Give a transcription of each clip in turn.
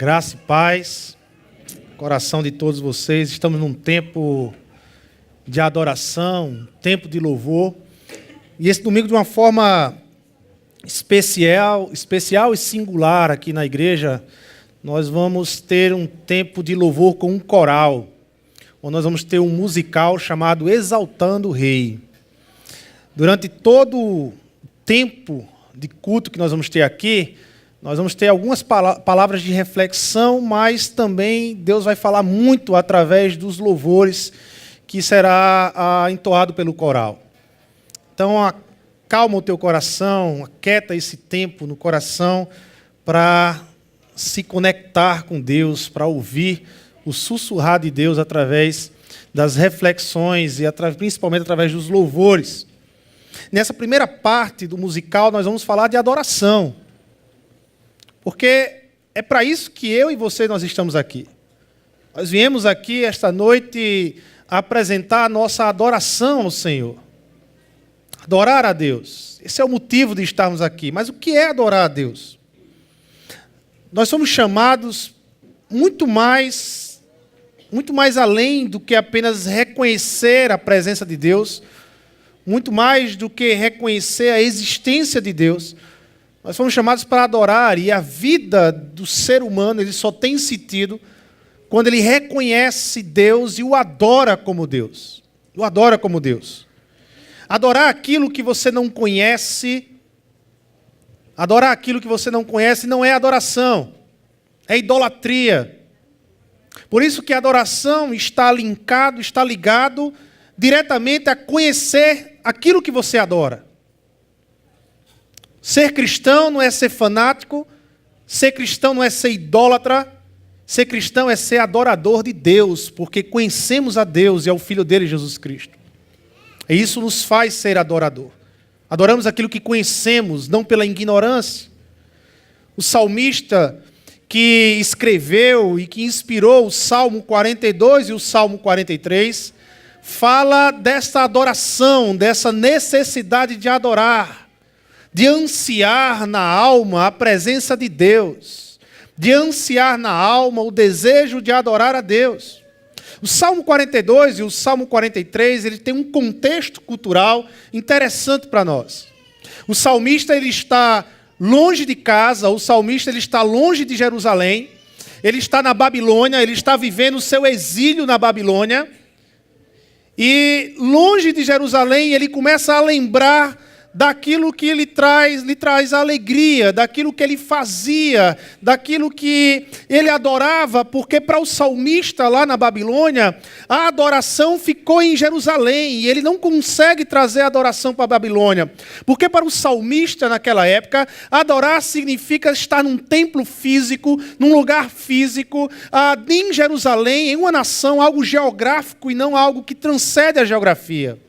Graça e paz, coração de todos vocês. Estamos num tempo de adoração, um tempo de louvor. E esse domingo, de uma forma especial e singular aqui na igreja, nós vamos ter um tempo de louvor com um coral, onde nós vamos ter um musical chamado Exaltando o Rei. Durante todo o tempo de culto que nós vamos ter aqui, nós vamos ter algumas palavras de reflexão, mas também Deus vai falar muito através dos louvores que será entoado pelo coral. Então, acalma o teu coração, aquieta esse tempo no coração para se conectar com Deus, para ouvir o sussurrar de Deus através das reflexões e principalmente através dos louvores. Nessa primeira parte do musical, nós vamos falar de adoração. Porque é para isso que eu e você nós estamos aqui. Nós viemos aqui esta noite apresentar a nossa adoração ao Senhor. Adorar a Deus. Esse é o motivo de estarmos aqui. Mas o que é adorar a Deus? Nós somos chamados muito mais além do que apenas reconhecer a presença de Deus, muito mais do que reconhecer a existência de Deus. Nós fomos chamados para adorar, e a vida do ser humano ele só tem sentido quando ele reconhece Deus e o adora como Deus. O adora como Deus. Adorar aquilo que você não conhece, não é adoração, é idolatria. Por isso que a adoração está ligado diretamente a conhecer aquilo que você adora. Ser cristão não é ser fanático, ser cristão não é ser idólatra, ser cristão é ser adorador de Deus, porque conhecemos a Deus e ao Filho dele, Jesus Cristo. E isso nos faz ser adorador. Adoramos aquilo que conhecemos, não pela ignorância. O salmista que escreveu e que inspirou o Salmo 42 e o Salmo 43, fala dessa adoração, dessa necessidade de adorar, de ansiar na alma a presença de Deus, de ansiar na alma o desejo de adorar a Deus. O Salmo 42 e o Salmo 43, ele tem um contexto cultural interessante para nós. O salmista ele está longe de casa, o salmista ele está longe de Jerusalém, ele está na Babilônia, ele está vivendo o seu exílio na Babilônia, e longe de Jerusalém ele começa a lembrar daquilo que lhe traz alegria, daquilo que ele fazia, daquilo que ele adorava, porque para o salmista lá na Babilônia, a adoração ficou em Jerusalém, e ele não consegue trazer a adoração para a Babilônia, porque para o salmista naquela época, adorar significa estar num templo físico, num lugar físico, em Jerusalém, em uma nação, algo geográfico e não algo que transcende a geografia.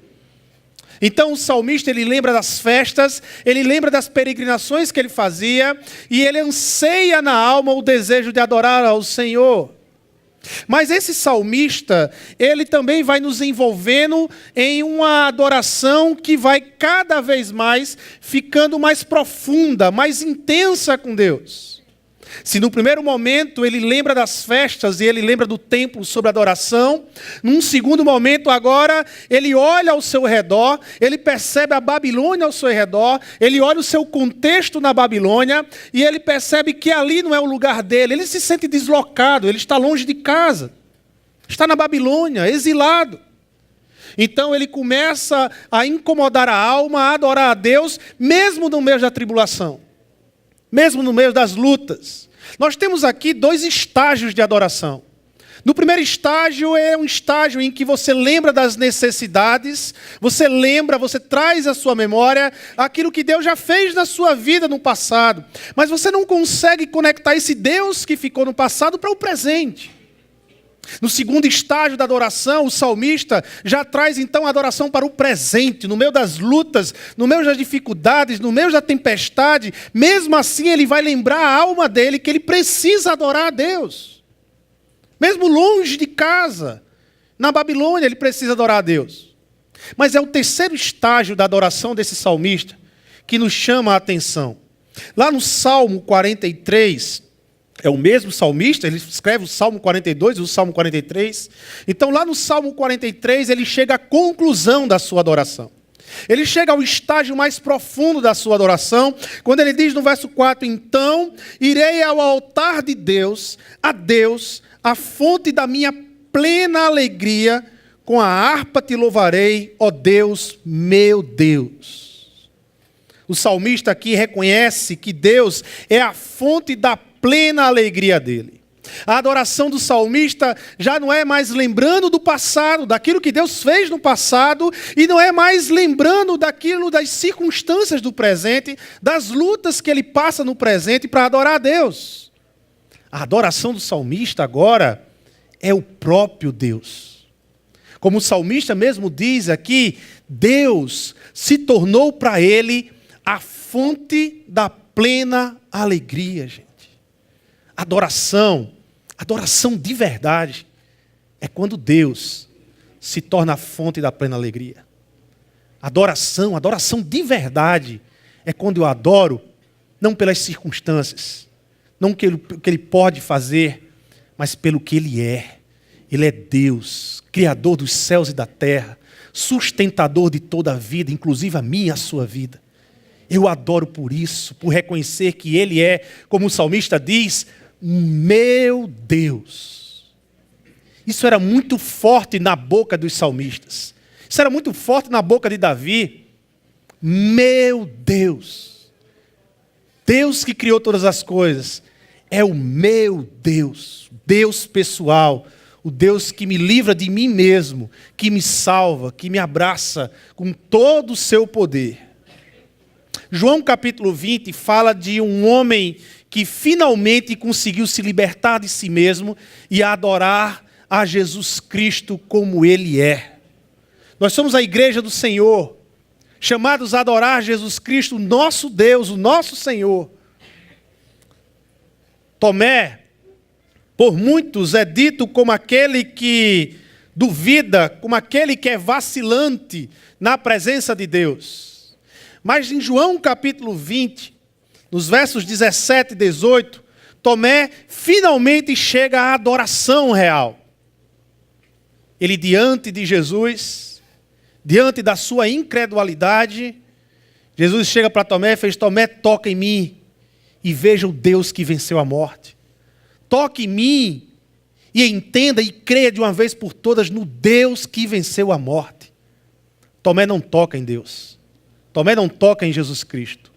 Então o salmista ele lembra das festas, ele lembra das peregrinações que ele fazia, e ele anseia na alma o desejo de adorar ao Senhor. Mas esse salmista, ele também vai nos envolvendo em uma adoração que vai cada vez mais ficando mais profunda, mais intensa com Deus. Se no primeiro momento ele lembra das festas e ele lembra do templo sobre adoração, num segundo momento agora ele olha ao seu redor, ele percebe a Babilônia ao seu redor, ele olha o seu contexto na Babilônia e ele percebe que ali não é o lugar dele, ele se sente deslocado, ele está longe de casa, está na Babilônia, exilado. Então ele começa a incomodar a alma, a adorar a Deus, mesmo no meio da tribulação. Mesmo no meio das lutas. Nós temos aqui dois estágios de adoração. No primeiro estágio é um estágio em que você lembra das necessidades, você traz à sua memória aquilo que Deus já fez na sua vida no passado. Mas você não consegue conectar esse Deus que ficou no passado para o presente. No segundo estágio da adoração, o salmista já traz então a adoração para o presente, no meio das lutas, no meio das dificuldades, no meio da tempestade. Mesmo assim ele vai lembrar a alma dele que ele precisa adorar a Deus. Mesmo longe de casa, na Babilônia ele precisa adorar a Deus. Mas é o terceiro estágio da adoração desse salmista que nos chama a atenção. Lá no Salmo 43, É o mesmo salmista, ele escreve o Salmo 42 e o Salmo 43. Então, lá no Salmo 43, ele chega à conclusão da sua adoração. Ele chega ao estágio mais profundo da sua adoração, quando ele diz no verso 4, então irei ao altar de Deus, a fonte da minha plena alegria, com a harpa te louvarei, ó Deus, meu Deus. O salmista aqui reconhece que Deus é a fonte da plena alegria dele. A adoração do salmista já não é mais lembrando do passado, daquilo que Deus fez no passado, e não é mais lembrando das circunstâncias do presente, das lutas que ele passa no presente para adorar a Deus. A adoração do salmista agora é o próprio Deus. Como o salmista mesmo diz aqui, Deus se tornou para ele a fonte da plena alegria, gente. Adoração de verdade, é quando Deus se torna a fonte da plena alegria. Adoração de verdade, é quando eu adoro, não pelas circunstâncias, não pelo que Ele pode fazer, mas pelo que Ele é. Ele é Deus, Criador dos céus e da terra, sustentador de toda a vida, inclusive a minha e a sua vida. Eu adoro por isso, por reconhecer que Ele é, como o salmista diz, meu Deus. Isso era muito forte na boca dos salmistas. Isso era muito forte na boca de Davi. Meu Deus. Deus que criou todas as coisas. É o meu Deus. Deus pessoal. O Deus que me livra de mim mesmo. Que me salva, que me abraça com todo o seu poder. João capítulo 20 fala de um homem que finalmente conseguiu se libertar de si mesmo e adorar a Jesus Cristo como Ele é. Nós somos a igreja do Senhor, chamados a adorar Jesus Cristo, nosso Deus, o nosso Senhor. Tomé, por muitos, é dito como aquele que duvida, como aquele que é vacilante na presença de Deus. Mas em João capítulo 20, nos versos 17 e 18, Tomé finalmente chega à adoração real. Ele, diante de Jesus, diante da sua incredulidade, Jesus chega para Tomé e fez: Tomé, toca em mim e veja o Deus que venceu a morte. Toque em mim e entenda e creia de uma vez por todas no Deus que venceu a morte. Tomé não toca em Deus. Tomé não toca em Jesus Cristo.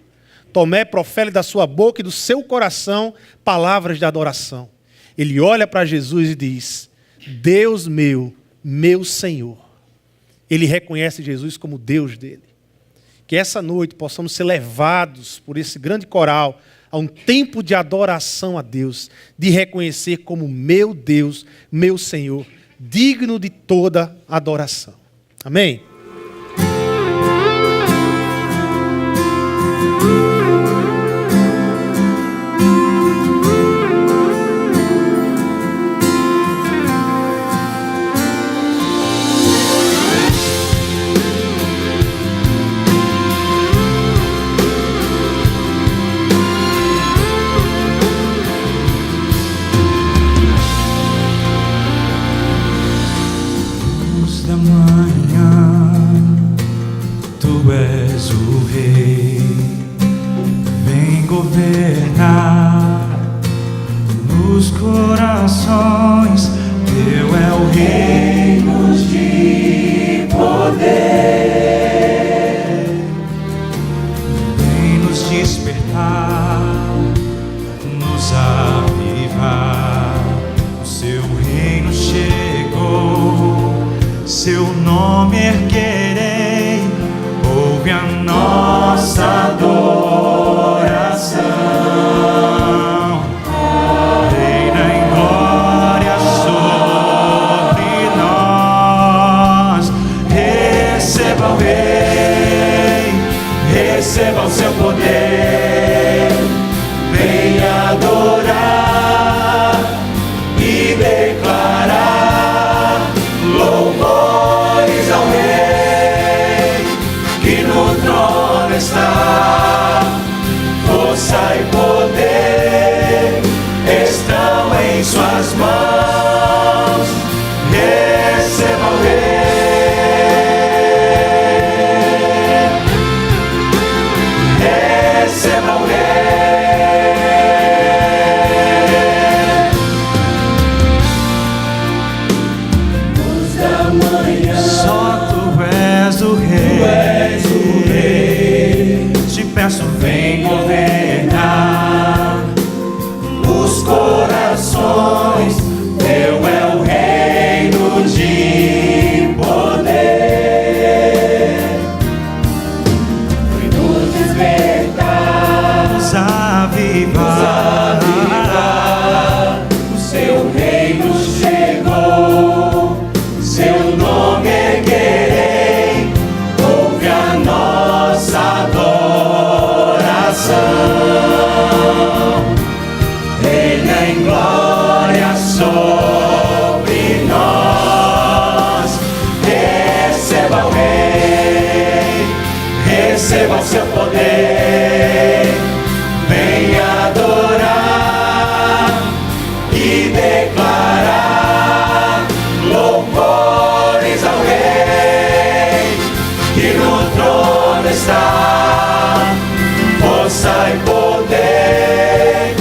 Tomé profere da sua boca e do seu coração palavras de adoração. Ele olha para Jesus e diz: Deus meu, meu Senhor. Ele reconhece Jesus como Deus dele. Que essa noite possamos ser levados por esse grande coral a um tempo de adoração a Deus, de reconhecer como meu Deus, meu Senhor, digno de toda adoração. Amém? Que no trono está. nações, teu é o reino de poder. Foi nos despertar, nos avivar, o seu reino chegou, seu nome erguerei, ouve a nossa adoração. Reina em glória sobre nós. Receba o Rei, receba o seu poder. Venha adorar e declarar louvores ao Rei que no trono está. Força e poder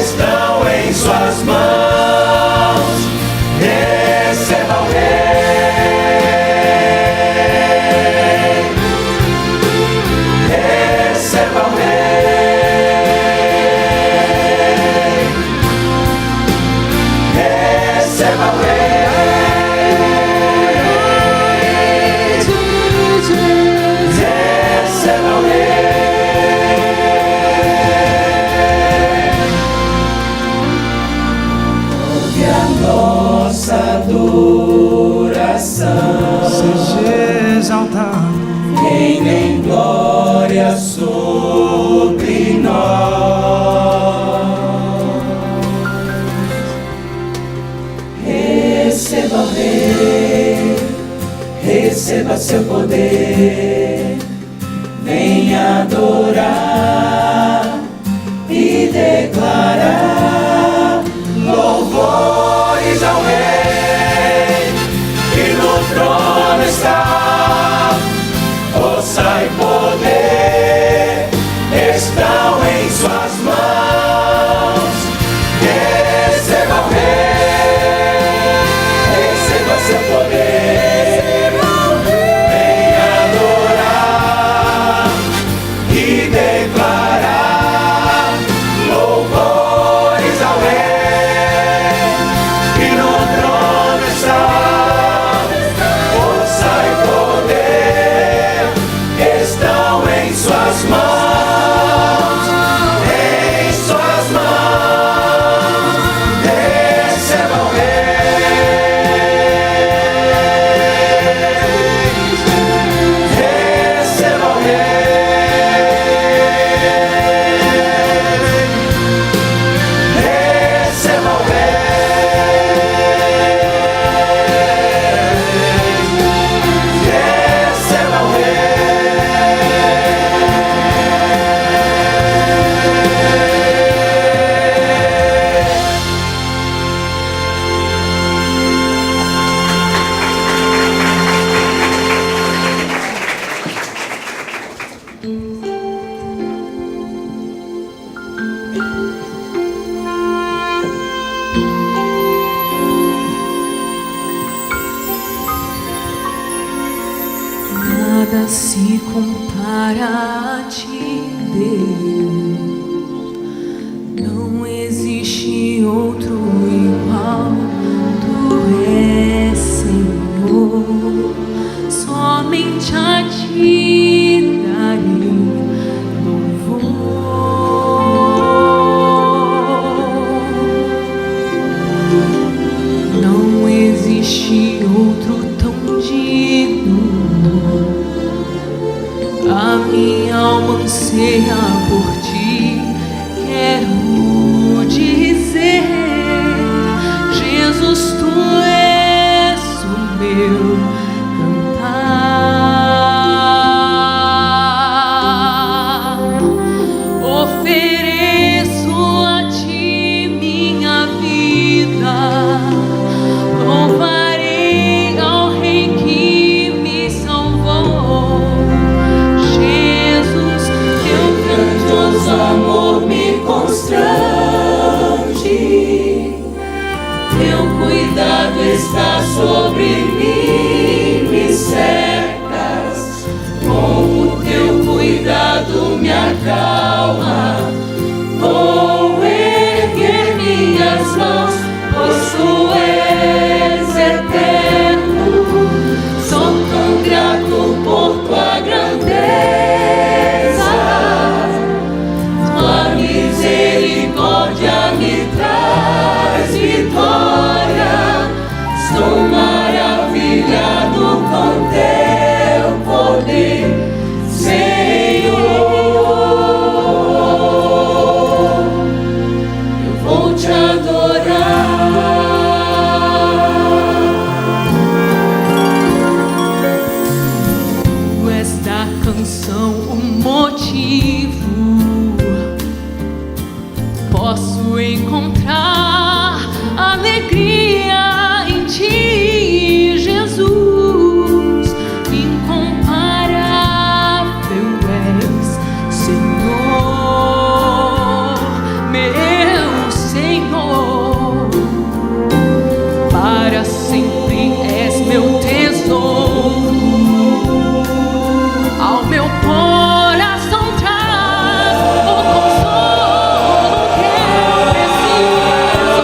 estão em suas mãos. Receba o Rei, receba o Rei, receba o Rei, receba o Rei. Nossa adoração, seja exaltado, reina em glória sobre nós. Receba o Rei, receba seu poder, venha adorar e declarar louvores ao Rei que no trono está. Força e poder estão em suas mãos. Receba o Rei, receba seu poder, venha adorar e declarar louvores ao Rei que no trono está. Força e poder estão em suas mãos, em suas mãos. Receba o Rei, receba o Rei, receba o Nada se compara a ti, Deus. Não existe outro igual. Tu és Senhor. Somente a ti darei louvor. Não existe outro tão digno. A minha alma anseia por ti, quero dizer, Jesus, tu és o meu cantar. Ofereço a ti minha vida, louvarei ao Rei que me salvou. Amor me constrange, teu cuidado está sobre mim, me cercas, com o teu cuidado me acalma, vou erguer minhas minhas mãos, pois tu és eterno. Sou tão grato por tua grandeza, tua misericórdia me traz vitória. Estou maravilhado com teu poder, Senhor. Eu vou te adorar. Tu és da canção o motivo. Posso encontrar alegria em ti, Jesus. Incomparável és, Senhor, meu Senhor. Para sempre és meu tesouro. Ao meu coração traz o consolo que eu preciso.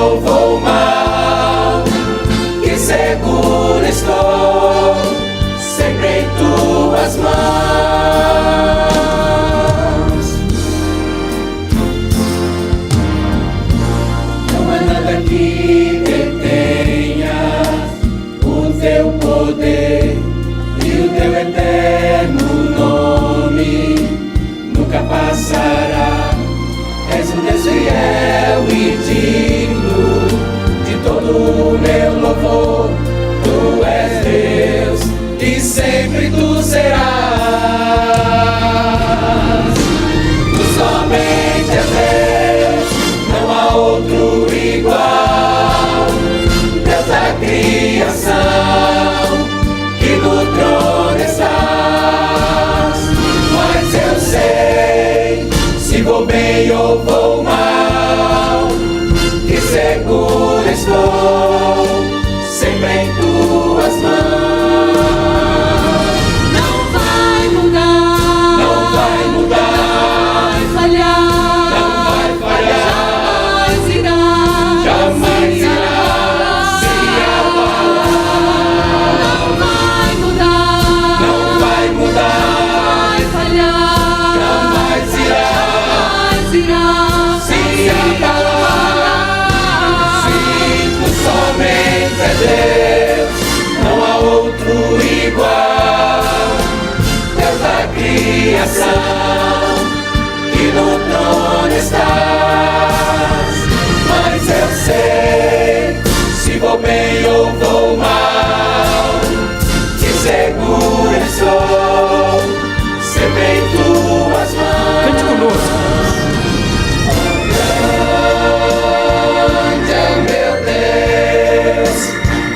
eu vou mal, que seguro estou, sempre em tuas mãos. Não há nada que detenha o teu poder e o teu eterno nome nunca passará. És um Deus fiel e digno de todo o meu louvor. Tu és Deus e sempre tu serás. Tu somente és Deus, não há outro igual. Deus da criação, que no trono estás. Mas eu sei, se vou bem ou vou mal, que seguro estou, sempre em tuas mãos. Não vai mudar, Não vai mudar, vai falhar, não vai falhar, jamais irá, jamais irá se abalar. não vai mudar, Não vai mudar, vai falhar, jamais irá jamais irá se abalar. Sim, tu somente é Deus, não há outro igual. Deus da criação, que no trono estás. Mas eu sei, se vou bem ou vou mal, que seguro estou, sempre em tuas mãos. Cante conosco. Grande é o meu Deus,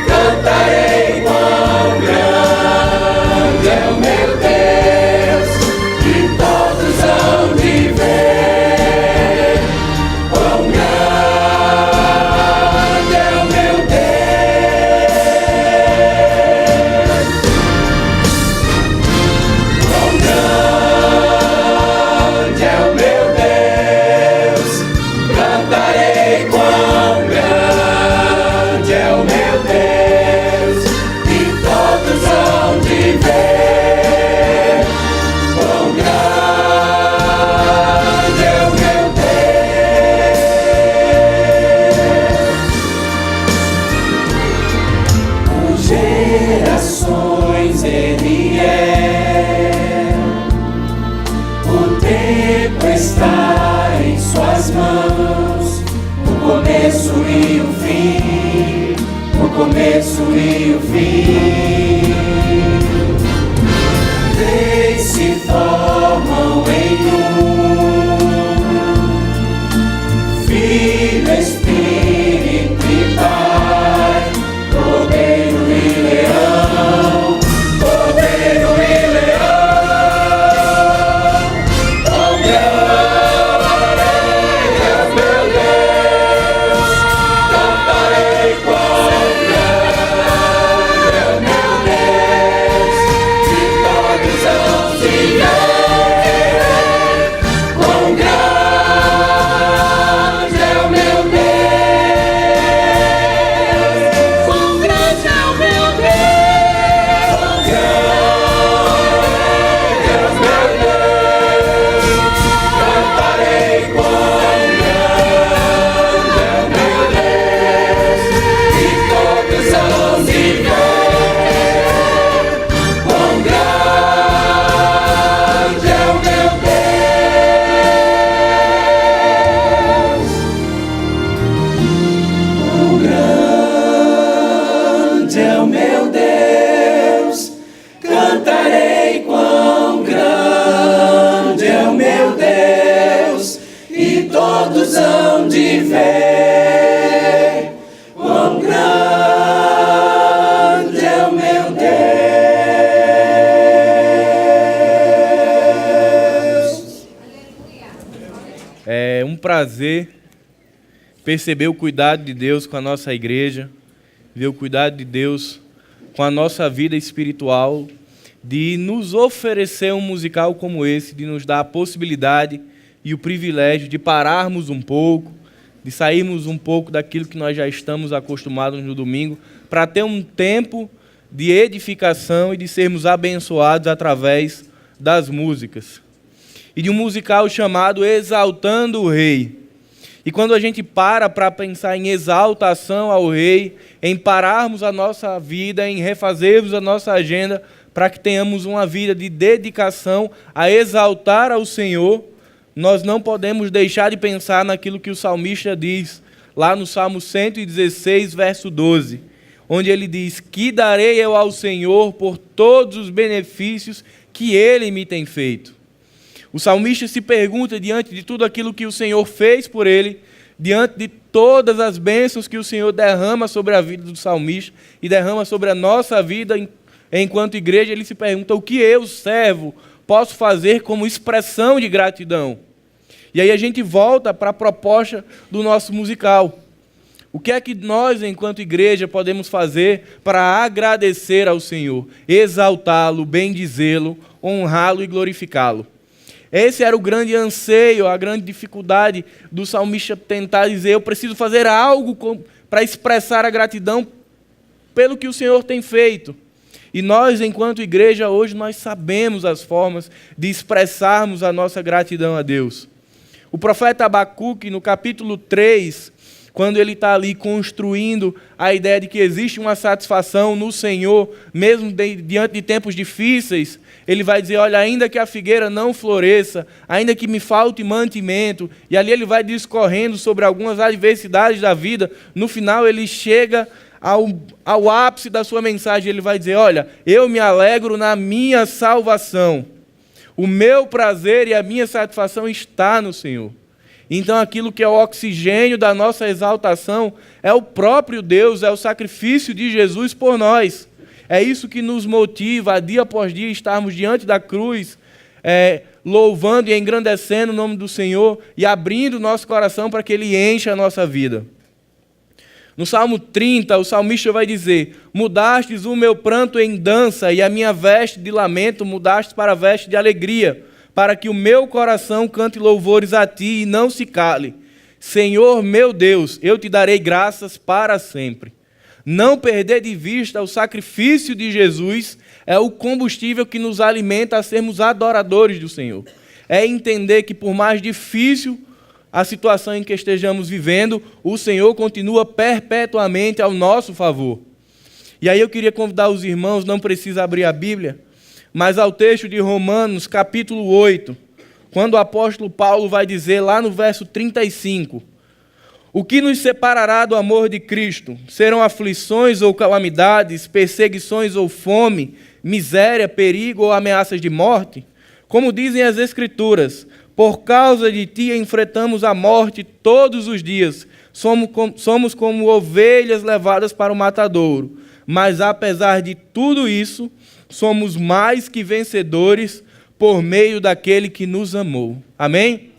cantarei quão grande é o meu Deus, e todos hão de ver quão grande é o meu Deus, quão grande é o meu Deus, cantarei quão grande é o meu Deus, e todos hão de ver quão grande é o meu Deus. Por gerações ele é, o tempo está em suas mãos, o começo e o fim, o começo e o fim. Três se formam em um, Filho, Espírito e Pai, Cordeiro e Leão, Cordeiro e Leão. Quão grande é o meu Deus, cantarei quão grande é o meu Deus, e todos hão de ver quão grande é o meu Deus, quão grande é o meu Deus. quão grande é o meu Deus, cantarei quão grande é o meu Deus, e todos hão de ver quão grande é o meu Deus, quão grande é o meu Deus, cantarei quão grande é o meu Deus, e todos hão de ver quão grande é o meu Deus. É um prazer perceber o cuidado de Deus com a nossa igreja, ver o cuidado de Deus com a nossa vida espiritual, de nos oferecer um musical como esse, de nos dar a possibilidade e o privilégio de pararmos um pouco, de sairmos um pouco daquilo que nós já estamos acostumados no domingo, para ter um tempo de edificação e de sermos abençoados através das músicas. E de um musical chamado Exaltando o Rei. E quando a gente para pensar em exaltação ao Rei, em pararmos a nossa vida, em refazermos a nossa agenda, para que tenhamos uma vida de dedicação a exaltar ao Senhor, nós não podemos deixar de pensar naquilo que o salmista diz, lá no Salmo 116, verso 12, onde ele diz: que darei eu ao Senhor por todos os benefícios que Ele me tem feito. O salmista se pergunta, diante de tudo aquilo que o Senhor fez por ele, diante de todas as bênçãos que o Senhor derrama sobre a vida do salmista e derrama sobre a nossa vida enquanto igreja, ele se pergunta: o que eu, servo, posso fazer como expressão de gratidão? E aí a gente volta para a proposta do nosso musical. O que é que nós, enquanto igreja, podemos fazer para agradecer ao Senhor, exaltá-lo, bendizê-lo, honrá-lo e glorificá-lo? Esse era o grande anseio, a grande dificuldade do salmista tentar dizer: eu preciso fazer algo para expressar a gratidão pelo que o Senhor tem feito. E nós, enquanto igreja, hoje nós sabemos as formas de expressarmos a nossa gratidão a Deus. O profeta Abacuque, no capítulo 3, quando ele está ali construindo a ideia de que existe uma satisfação no Senhor, mesmo diante de tempos difíceis, ele vai dizer: olha, ainda que a figueira não floresça, ainda que me falte mantimento, e ali ele vai discorrendo sobre algumas adversidades da vida, no final ele chega ao ápice da sua mensagem, ele vai dizer: olha, eu me alegro na minha salvação, o meu prazer e a minha satisfação está no Senhor. Então aquilo que é o oxigênio da nossa exaltação é o próprio Deus, é o sacrifício de Jesus por nós. É isso que nos motiva a dia após dia estarmos diante da cruz, louvando e engrandecendo o nome do Senhor e abrindo o nosso coração para que Ele encha a nossa vida. No Salmo 30, o salmista vai dizer: mudastes o meu pranto em dança e a minha veste de lamento mudastes para a veste de alegria, para que o meu coração cante louvores a ti e não se cale. Senhor meu Deus, eu te darei graças para sempre. Não perder de vista o sacrifício de Jesus é o combustível que nos alimenta a sermos adoradores do Senhor. É entender que por mais difícil a situação em que estejamos vivendo, o Senhor continua perpetuamente ao nosso favor. E aí eu queria convidar os irmãos, não precisa abrir a Bíblia, mas ao texto de Romanos, capítulo 8, quando o apóstolo Paulo vai dizer lá no verso 35, o que nos separará do amor de Cristo? Serão aflições ou calamidades, perseguições ou fome, miséria, perigo ou ameaças de morte? Como dizem as Escrituras, por causa de ti enfrentamos a morte todos os dias, somos como ovelhas levadas para o matadouro, mas apesar de tudo isso, somos mais que vencedores por meio daquele que nos amou. Amém?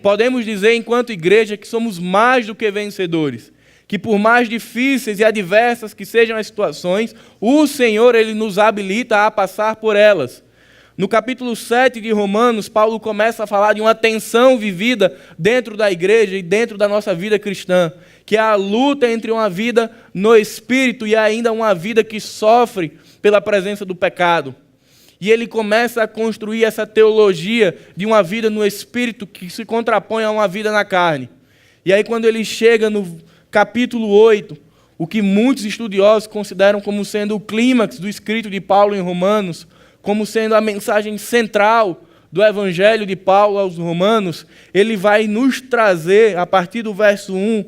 Podemos dizer, enquanto igreja, que somos mais do que vencedores, que por mais difíceis e adversas que sejam as situações, o Senhor Ele nos habilita a passar por elas. No capítulo 7 de Romanos, Paulo começa a falar de uma tensão vivida dentro da igreja e dentro da nossa vida cristã, que é a luta entre uma vida no Espírito e ainda uma vida que sofre pela presença do pecado. E ele começa a construir essa teologia de uma vida no Espírito que se contrapõe a uma vida na carne. E aí quando ele chega no capítulo 8, o que muitos estudiosos consideram como sendo o clímax do escrito de Paulo em Romanos, como sendo a mensagem central do Evangelho de Paulo aos Romanos, ele vai nos trazer, a partir do verso 1,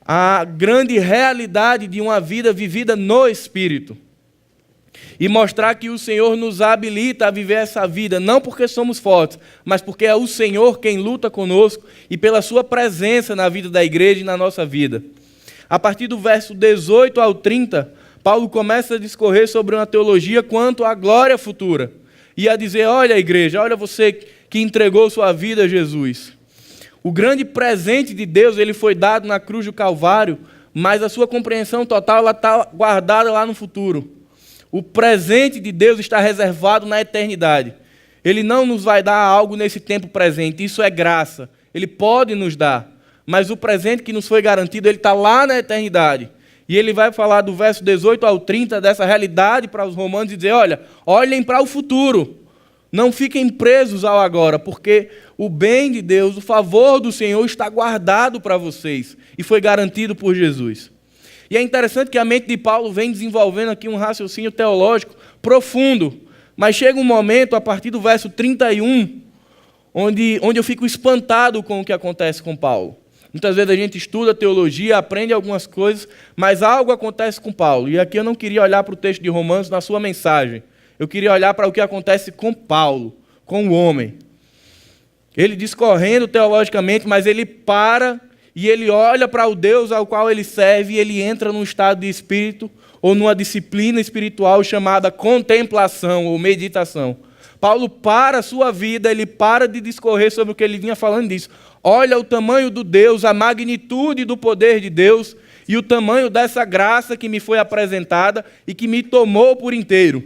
a grande realidade de uma vida vivida no Espírito. E mostrar que o Senhor nos habilita a viver essa vida, não porque somos fortes, mas porque é o Senhor quem luta conosco e pela sua presença na vida da igreja e na nossa vida. A partir do verso 18 ao 30, Paulo começa a discorrer sobre uma teologia quanto à glória futura. E a dizer: olha igreja, olha você que entregou sua vida a Jesus. O grande presente de Deus ele foi dado na cruz do Calvário, mas a sua compreensão total está guardada lá no futuro. O presente de Deus está reservado na eternidade. Ele não nos vai dar algo nesse tempo presente, isso é graça. Ele pode nos dar, mas o presente que nos foi garantido, ele está lá na eternidade. E ele vai falar do verso 18 ao 30 dessa realidade para os romanos e dizer, olha, olhem para o futuro, não fiquem presos ao agora, porque o bem de Deus, o favor do Senhor está guardado para vocês e foi garantido por Jesus. E é interessante que a mente de Paulo vem desenvolvendo aqui um raciocínio teológico profundo, mas chega um momento, a partir do verso 31, onde eu fico espantado com o que acontece com Paulo. Muitas vezes a gente estuda teologia, aprende algumas coisas, mas algo acontece com Paulo. E aqui eu não queria olhar para o texto de Romanos na sua mensagem. Eu queria olhar para o que acontece com Paulo, com o homem. Ele discorrendo teologicamente, mas ele para e ele olha para o Deus ao qual ele serve e ele entra num estado de espírito ou numa disciplina espiritual chamada contemplação ou meditação. Paulo para a sua vida, ele para de discorrer sobre o que ele vinha falando disso. Olha o tamanho do Deus, a magnitude do poder de Deus e o tamanho dessa graça que me foi apresentada e que me tomou por inteiro.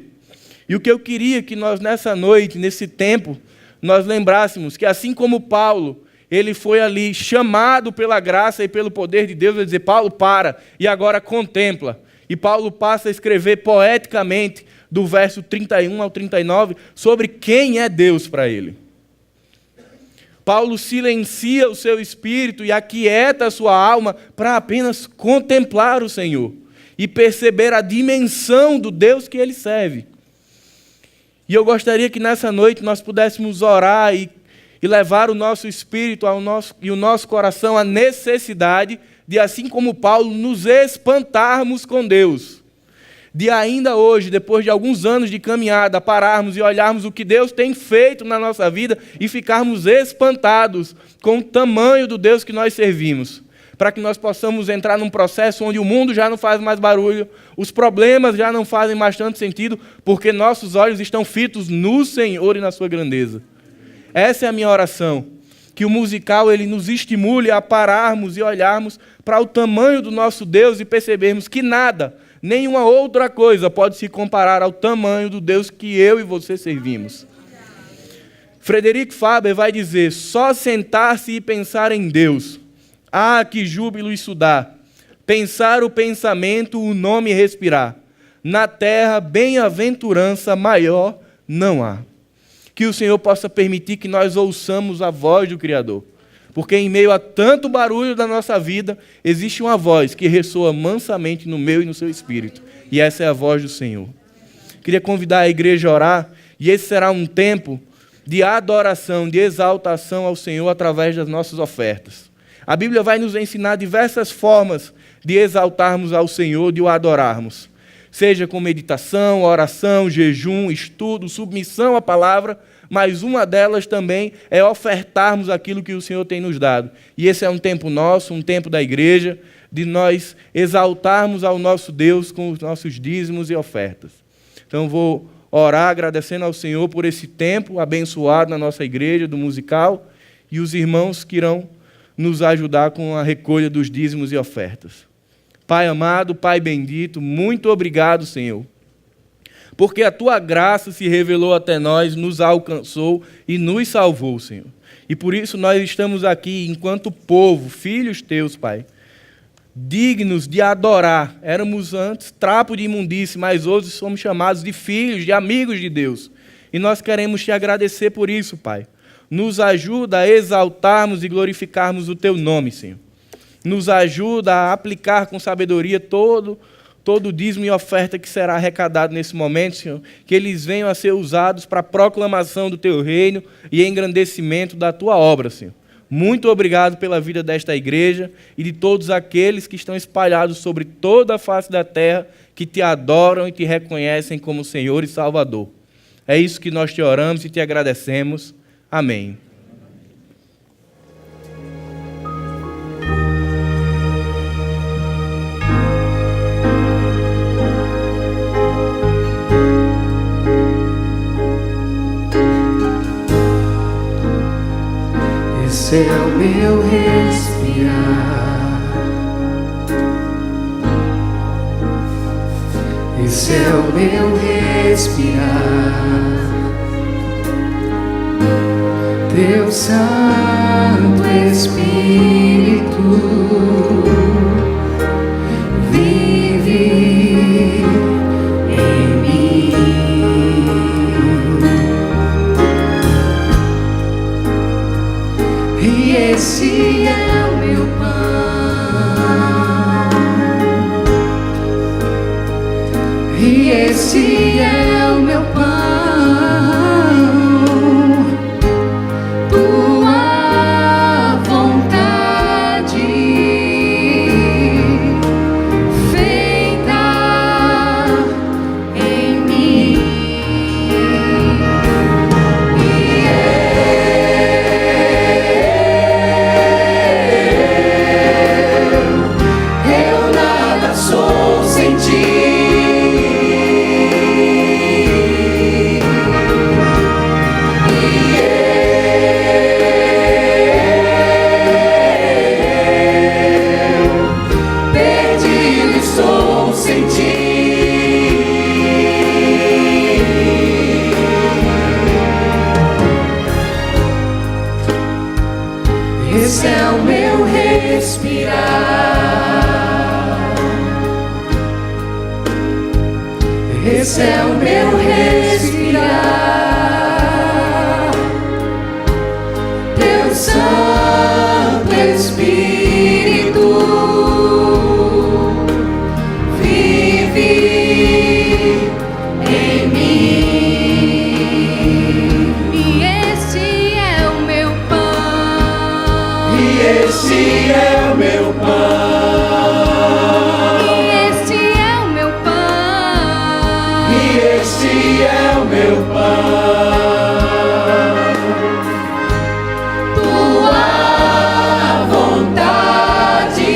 E o que eu queria que nós nessa noite, nesse tempo, nós lembrássemos que assim como Paulo, ele foi ali chamado pela graça e pelo poder de Deus a dizer, Paulo, para, e agora contempla. E Paulo passa a escrever poeticamente, do verso 31 ao 39, sobre quem é Deus para ele. Paulo silencia o seu espírito e aquieta a sua alma para apenas contemplar o Senhor e perceber a dimensão do Deus que ele serve. E eu gostaria que nessa noite nós pudéssemos orar e levar o nosso espírito e o nosso coração à necessidade de, assim como Paulo, nos espantarmos com Deus. De ainda hoje, depois de alguns anos de caminhada, pararmos e olharmos o que Deus tem feito na nossa vida e ficarmos espantados com o tamanho do Deus que nós servimos. Para que nós possamos entrar num processo onde o mundo já não faz mais barulho, os problemas já não fazem mais tanto sentido, porque nossos olhos estão fitos no Senhor e na sua grandeza. Essa é a minha oração, que o musical ele nos estimule a pararmos e olharmos para o tamanho do nosso Deus e percebermos que nada, nenhuma outra coisa pode se comparar ao tamanho do Deus que eu e você servimos. Frederic Faber vai dizer, só sentar-se e pensar em Deus. Ah, que júbilo isso dá! Pensar o pensamento, o nome respirar. Na terra, bem-aventurança maior não há. Que o Senhor possa permitir que nós ouçamos a voz do Criador. Porque em meio a tanto barulho da nossa vida, existe uma voz que ressoa mansamente no meu e no seu espírito. E essa é a voz do Senhor. Queria convidar a igreja a orar, e esse será um tempo de adoração, de exaltação ao Senhor através das nossas ofertas. A Bíblia vai nos ensinar diversas formas de exaltarmos ao Senhor, de o adorarmos. Seja com meditação, oração, jejum, estudo, submissão à palavra, mas uma delas também é ofertarmos aquilo que o Senhor tem nos dado. E esse é um tempo nosso, um tempo da igreja, de nós exaltarmos ao nosso Deus com os nossos dízimos e ofertas. Então vou orar agradecendo ao Senhor por esse tempo abençoado na nossa igreja, do musical, e os irmãos que irão nos ajudar com a recolha dos dízimos e ofertas. Pai amado, Pai bendito, muito obrigado, Senhor, porque a Tua graça se revelou até nós, nos alcançou e nos salvou, Senhor. E por isso nós estamos aqui, enquanto povo, filhos Teus, Pai, dignos de adorar. Éramos antes trapo de imundície, mas hoje somos chamados de filhos, de amigos de Deus. E nós queremos Te agradecer por isso, Pai. Nos ajuda a exaltarmos e glorificarmos o Teu nome, Senhor. Nos ajuda a aplicar com sabedoria todo o dízimo e oferta que será arrecadado nesse momento, Senhor. Que eles venham a ser usados para a proclamação do Teu reino e engrandecimento da Tua obra, Senhor. Muito obrigado pela vida desta igreja e de todos aqueles que estão espalhados sobre toda a face da terra, que Te adoram e Te reconhecem como Senhor e Salvador. É isso que nós Te oramos e Te agradecemos. Amém. Esse é o meu respirar, esse é o meu respirar. Teu Santo Espírito vive em mim, e esse é o meu pão, e esse é o meu pão. Esse é o meu respirar, esse é o meu respirar. Teu Santo Espírito vive em mim, e esse é o meu pão, e esse é o meu pão, e esse é o meu pão, e esse é o meu pão. Tua vontade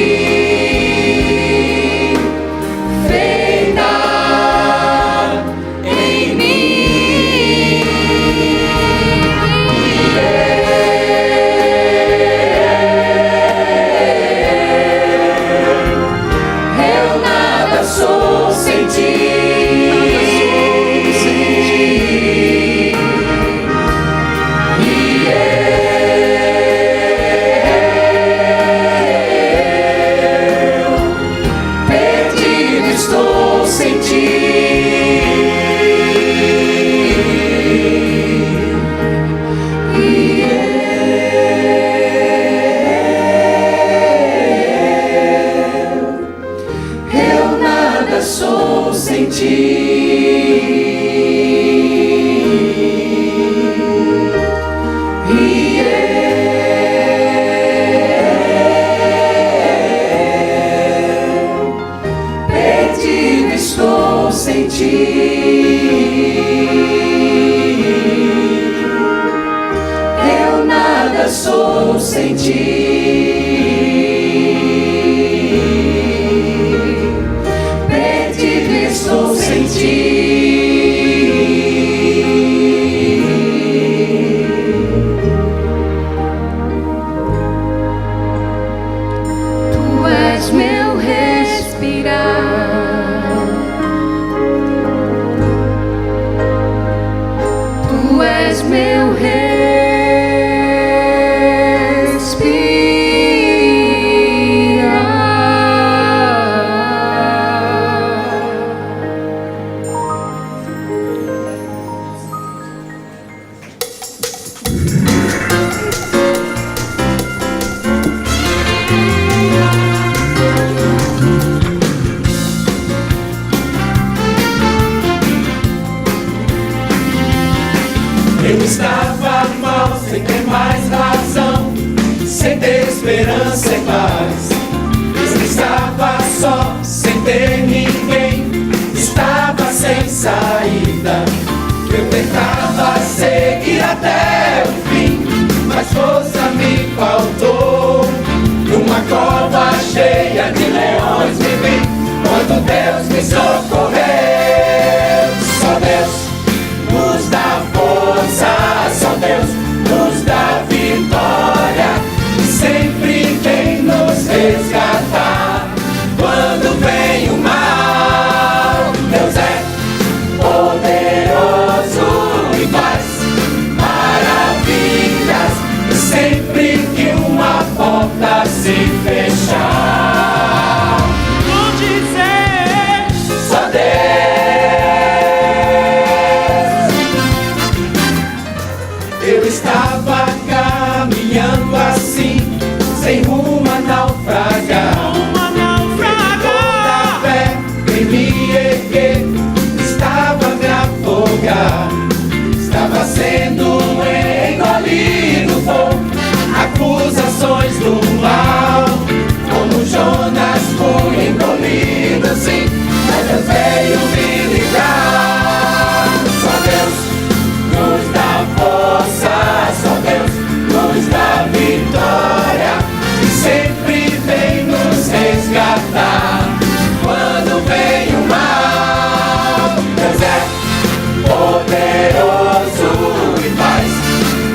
feita em mim, eu nada sou sem ti. Sou sem ti, perdido estou sem ti, eu nada sou sem ti. Estou sem ti. Tu és meu respirar, tu és meu respirar. Eu estava mal, sem ter mais razão, sem ter esperança e paz. Eu estava só, sem ter ninguém, estava sem saída. Eu tentava seguir até o fim, mas força me faltou. Numa cova cheia de leões me vi, quando Deus me socorreu. Só Deus nos dá força, só Deus nos dá vitória, e sempre vem nos resgatar quando vem o mal. Deus é poderoso e faz maravilhas caminhando assim, sem rumo a naufragar. Toda fé em me erguer estava a me afogar. Estava sendo engolido por acusações do mal. Como Jonas fui engolido, sim, mas Deus veio me livrar. Só Deus nos dá força, só Deus nos dá vitória, e sempre vem nos resgatar quando vem o mal. Deus é poderoso e faz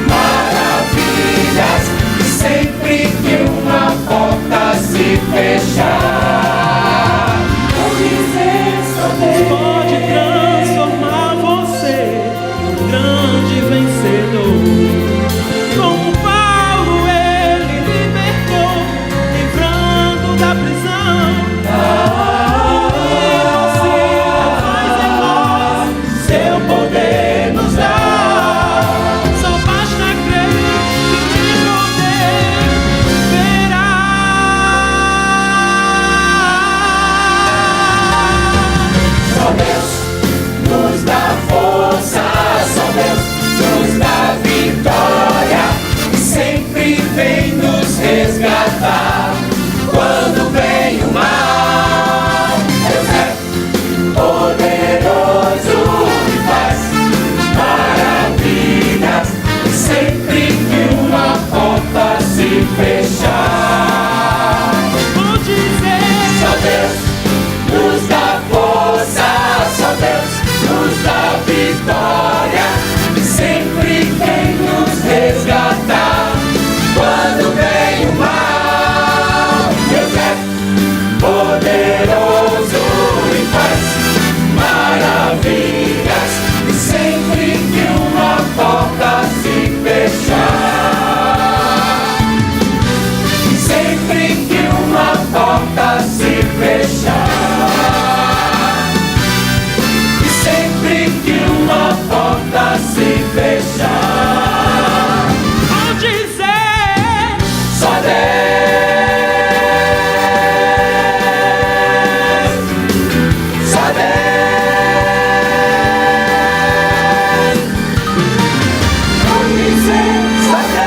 maravilhas, e sempre que uma porta se fechar, vou dizer só Deus pode transformar você num grande vencedor. Como Paulo, ele libertou, livrando da prisão. E você faz em nós, seu poder nos dá. Só basta crer que poder verá. Só Deus nos dá força, só Deus nos dá vitória, e sempre vem nos resgatar quando vem o mal. Deus é poderoso e faz maravilhas, e sempre que uma porta se fechar, Vou dizer, só Deus nos dá força, só Deus nos dá vitória, e sempre vem nos resgatar quando vem o mal. Deus é poderoso e faz maravilhas, e sempre que uma porta se fechar, e sempre que uma porta se fechar, e sempre que uma porta se fechar, vou dizer, só Deus, só Deus, vou dizer, só Deus.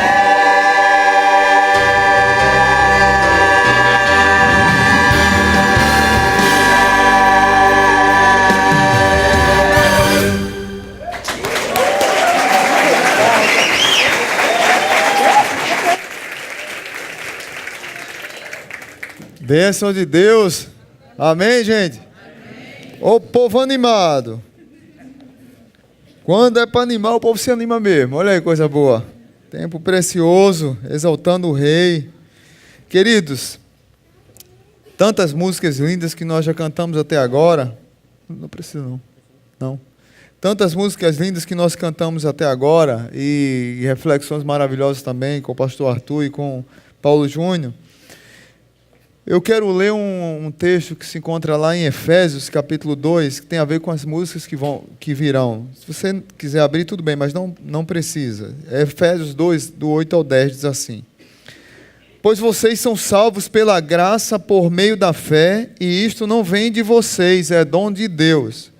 Bênção de Deus. Amém, gente? Ô povo animado. Quando é para animar, o povo se anima mesmo. Olha aí, coisa boa. Tempo precioso, exaltando o Rei. Queridos, tantas músicas lindas que nós já cantamos até agora. Não precisa não. Não. Tantas músicas lindas que nós cantamos até agora e reflexões maravilhosas também com o pastor Arthur e com Paulo Júnior. Eu quero ler um texto que se encontra lá em Efésios, capítulo 2, que tem a ver com as músicas que virão. Se você quiser abrir, tudo bem, mas não precisa. Efésios 2, do 8 ao 10, diz assim: Pois vocês são salvos pela graça por meio da fé, e isto não vem de vocês, é dom de Deus.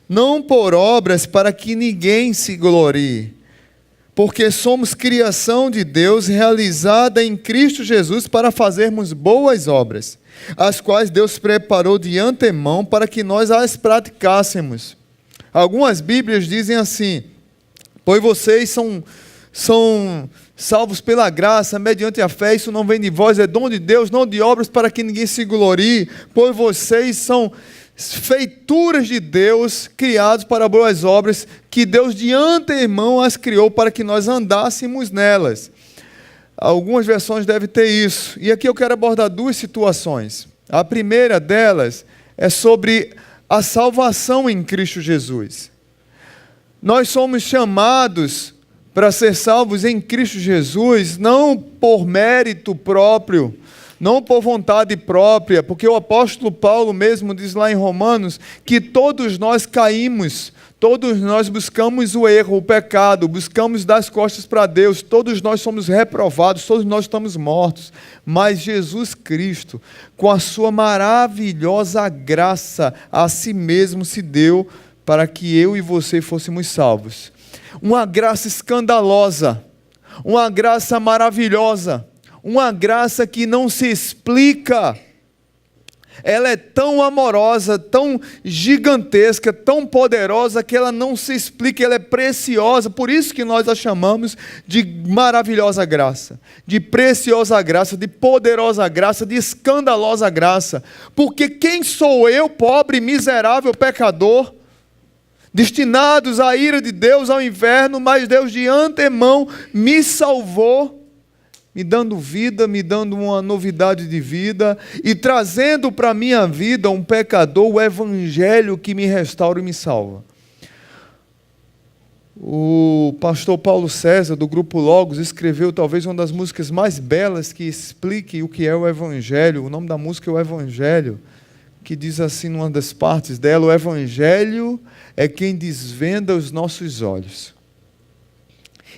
Não por obras para que ninguém se glorie, porque somos criação de Deus realizada em Cristo Jesus para fazermos boas obras, as quais Deus preparou de antemão para que nós as praticássemos. Algumas Bíblias dizem assim: pois vocês são salvos pela graça, mediante a fé, isso não vem de vós, é dom de Deus, não de obras para que ninguém se glorie, pois vocês são feituras de Deus, criados para boas obras, que Deus de antemão as criou para que nós andássemos nelas. Algumas versões devem ter isso. E aqui eu quero abordar duas situações. A primeira delas é sobre a salvação em Cristo Jesus. Nós somos chamados para ser salvos em Cristo Jesus, não por mérito próprio, não por vontade própria, porque o apóstolo Paulo mesmo diz lá em Romanos que todos nós caímos, todos nós buscamos o erro, o pecado, buscamos dar as costas para Deus, todos nós somos reprovados, todos nós estamos mortos, mas Jesus Cristo, com a sua maravilhosa graça, a si mesmo se deu para que eu e você fôssemos salvos. Uma graça escandalosa, uma graça maravilhosa, uma graça que não se explica. Ela é tão amorosa, tão gigantesca, tão poderosa, que ela não se explica, ela é preciosa. Por isso que nós a chamamos de maravilhosa graça, de preciosa graça, de poderosa graça, de escandalosa graça. Porque quem sou eu, pobre, miserável, pecador, destinados à ira de Deus, ao inferno, mas Deus de antemão me salvou, me dando vida, me dando uma novidade de vida e trazendo para a minha vida, um pecador, o evangelho que me restaura e me salva. O pastor Paulo César, do Grupo Logos, escreveu talvez uma das músicas mais belas que explique o que é o evangelho. O nome da música é o Evangelho, que diz assim numa das partes dela: o evangelho é quem desvenda os nossos olhos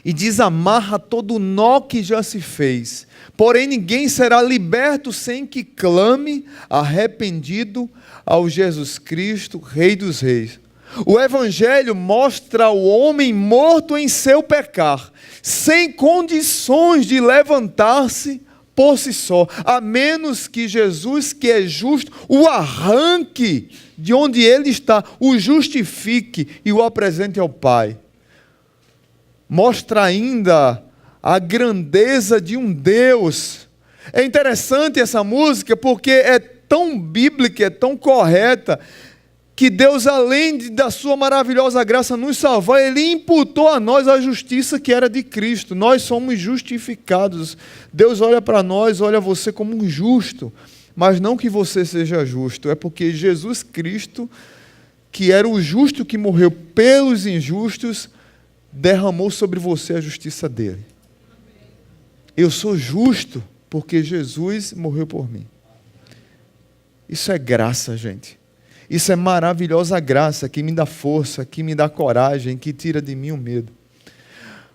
e desamarra todo o nó que já se fez. Porém, ninguém será liberto sem que clame, arrependido, ao Jesus Cristo, Rei dos Reis. O Evangelho mostra o homem morto em seu pecar, sem condições de levantar-se por si só, a menos que Jesus, que é justo, o arranque de onde ele está, o justifique e o apresente ao Pai. Mostra ainda a grandeza de um Deus. É interessante essa música porque é tão bíblica, é tão correta, que Deus, além da sua maravilhosa graça nos salvar, Ele imputou a nós a justiça que era de Cristo. Nós somos justificados. Deus olha para nós, olha você como um justo, mas não que você seja justo, é porque Jesus Cristo, que era o justo que morreu pelos injustos, derramou sobre você a justiça dele. Eu sou justo porque Jesus morreu por mim. Isso é graça, gente. Isso é maravilhosa graça que me dá força, que me dá coragem, que tira de mim o medo.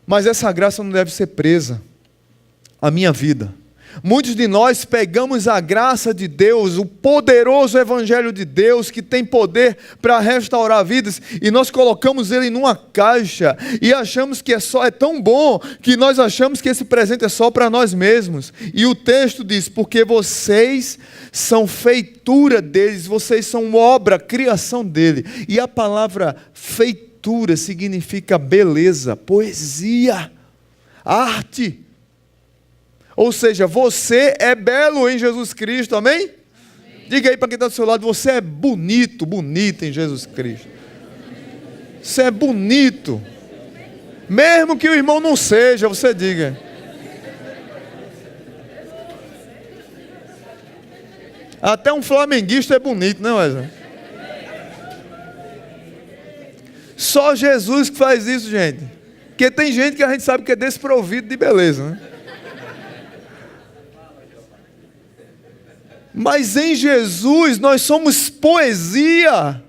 Mas essa graça não deve ser presa à minha vida. Muitos de nós pegamos a graça de Deus, o poderoso Evangelho de Deus, que tem poder para restaurar vidas, e nós colocamos ele numa caixa, e achamos que é tão bom, que nós achamos que esse presente é só para nós mesmos. E o texto diz: porque vocês são feitura deles, vocês são obra, criação dele. E a palavra feitura significa beleza, poesia, arte. Ou seja, você é belo em Jesus Cristo, amém? Amém. Diga aí para quem está do seu lado: você é bonito, bonita em Jesus Cristo. Você é bonito. Mesmo que o irmão não seja, você diga. Até um flamenguista é bonito, não é, Wesley? Só Jesus que faz isso, gente. Porque tem gente que a gente sabe que é desprovido de beleza, né? Mas em Jesus nós somos poesia.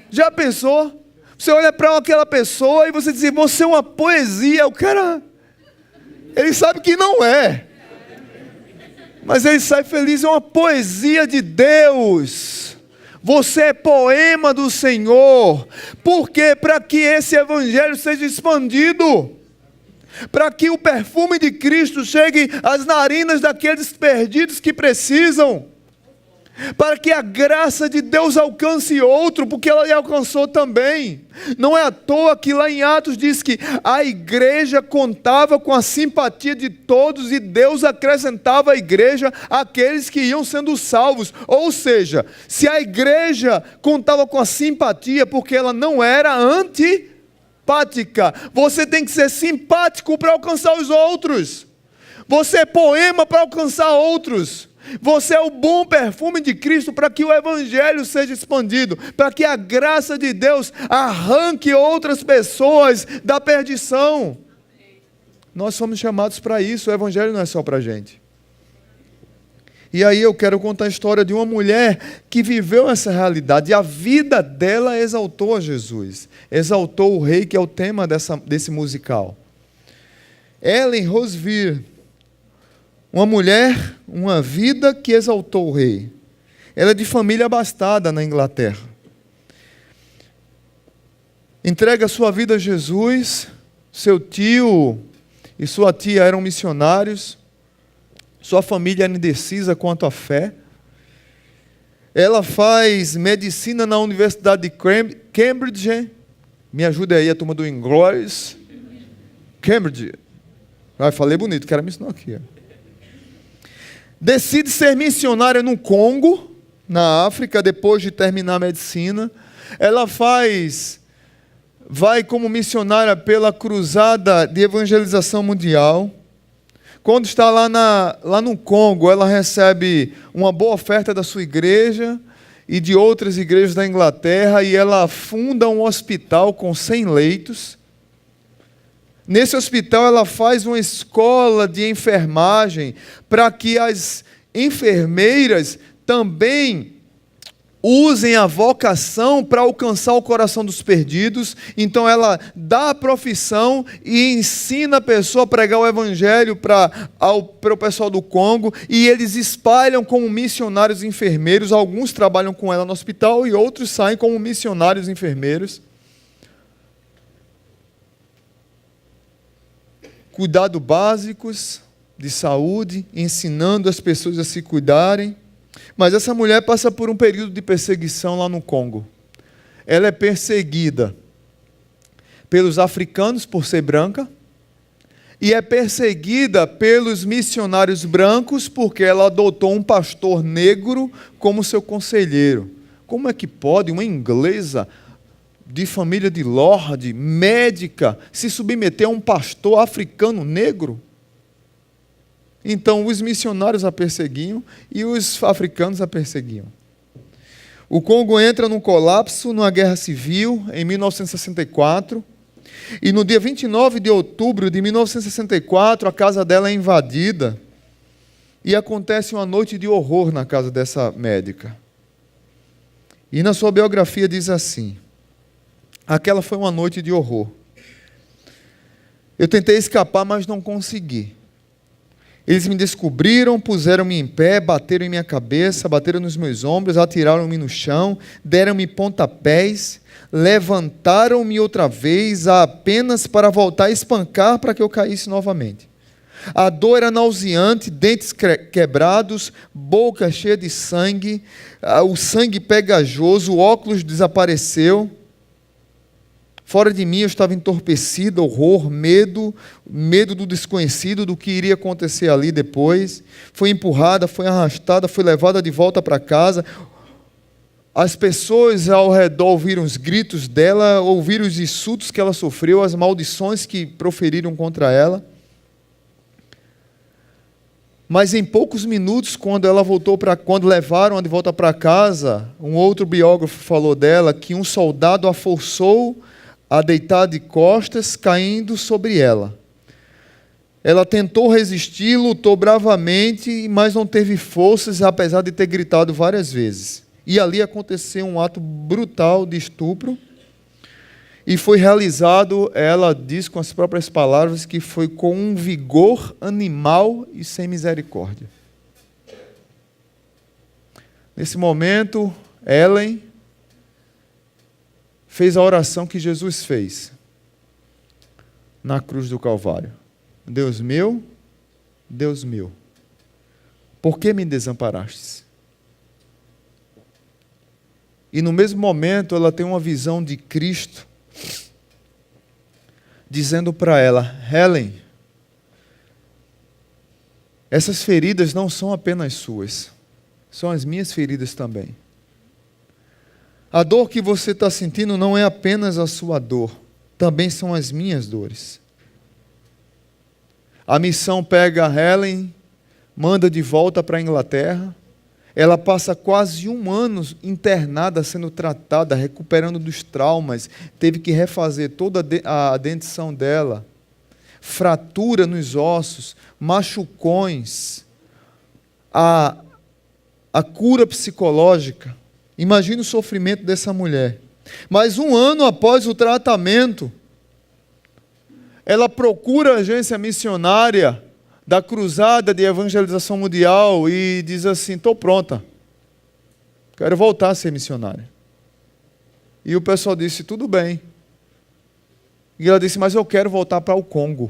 Já pensou? Você olha para aquela pessoa e você diz: você é uma poesia. O cara, ele sabe que não é, mas ele sai feliz. É uma poesia de Deus. Você é poema do Senhor. Por quê? Para que esse evangelho seja expandido, para que o perfume de Cristo chegue às narinas daqueles perdidos que precisam, para que a graça de Deus alcance outro, porque ela lhe alcançou também. Não é à toa que lá em Atos diz que a igreja contava com a simpatia de todos e Deus acrescentava à igreja aqueles que iam sendo salvos. Ou seja, se a igreja contava com a simpatia, porque ela não era antipática, você tem que ser simpático para alcançar os outros. Você é poema para alcançar outros. Você é o bom perfume de Cristo para que o evangelho seja expandido, para que a graça de Deus arranque outras pessoas da perdição. Nós somos chamados para isso. O evangelho não é só para a gente. E aí eu quero contar a história de uma mulher que viveu essa realidade. E a vida dela exaltou a Jesus. Exaltou o rei, que é o tema desse musical. Ellen Roosevelt. Uma mulher, uma vida que exaltou o rei. Ela é de família abastada na Inglaterra. Entrega sua vida a Jesus. Seu tio e sua tia eram missionários. Sua família era indecisa quanto à fé. Ela faz medicina na Universidade de Cambridge. Me ajuda aí a turma do inglês. Cambridge. Falei bonito, quero me ensinar aqui. Decide ser missionária no Congo, na África, depois de terminar a medicina. Ela vai como missionária pela cruzada de evangelização mundial. Quando está lá no Congo, ela recebe uma boa oferta da sua igreja e de outras igrejas da Inglaterra, e ela funda um hospital com 100 leitos. Nesse hospital ela faz uma escola de enfermagem para que as enfermeiras também usem a vocação para alcançar o coração dos perdidos. Então ela dá a profissão e ensina a pessoa a pregar o evangelho para o pessoal do Congo, e eles espalham como missionários enfermeiros. Alguns trabalham com ela no hospital e outros saem como missionários enfermeiros. Cuidados básicos de saúde, ensinando as pessoas a se cuidarem. Mas essa mulher passa por um período de perseguição lá no Congo. Ela é perseguida pelos africanos por ser branca, e é perseguida pelos missionários brancos porque ela adotou um pastor negro como seu conselheiro. Como é que pode uma inglesa de família de lorde, médica, se submeter a um pastor africano negro? Então os missionários a perseguiam e os africanos a perseguiam. O Congo entra num colapso, numa guerra civil, em 1964, e no dia 29 de outubro de 1964, a casa dela é invadida, e acontece uma noite de horror na casa dessa médica. E na sua biografia diz assim: aquela foi uma noite de horror. Eu tentei escapar, mas não consegui. Eles me descobriram, puseram-me em pé, bateram em minha cabeça, bateram nos meus ombros, atiraram-me no chão, deram-me pontapés, levantaram-me outra vez, apenas para voltar a espancar para que eu caísse novamente. A dor era nauseante, dentes quebrados, boca cheia de sangue, o sangue pegajoso, o óculos desapareceu. Fora de mim eu estava entorpecido, horror, medo do desconhecido, do que iria acontecer ali depois. Foi empurrada, foi arrastada, foi levada de volta para casa. As pessoas ao redor ouviram os gritos dela, ouviram os insultos que ela sofreu, as maldições que proferiram contra ela. Mas em poucos minutos, quando levaram-a de volta para casa, um outro biógrafo falou dela que um soldado a forçou a deitar de costas, caindo sobre ela. Ela tentou resistir, lutou bravamente, mas não teve forças, apesar de ter gritado várias vezes. E ali aconteceu um ato brutal de estupro, e foi realizado, ela diz com as próprias palavras, que foi com um vigor animal e sem misericórdia. Nesse momento, Ellen fez a oração que Jesus fez na cruz do Calvário: Deus meu, por que me desamparastes? E no mesmo momento ela tem uma visão de Cristo dizendo para ela: Ellen, essas feridas não são apenas suas, são as minhas feridas também. A dor que você está sentindo não é apenas a sua dor, também são as minhas dores. A missão pega a Helen, manda de volta para a Inglaterra. Ela passa quase 1 ano internada, sendo tratada, recuperando dos traumas. Teve que refazer toda a dentição dela. Fratura nos ossos, machucões. a cura psicológica. Imagine o sofrimento dessa mulher. Mas 1 ano após o tratamento, ela procura a agência missionária da Cruzada de Evangelização Mundial e diz assim: estou pronta, quero voltar a ser missionária. E o pessoal disse: tudo bem. E ela disse: mas eu quero voltar para o Congo.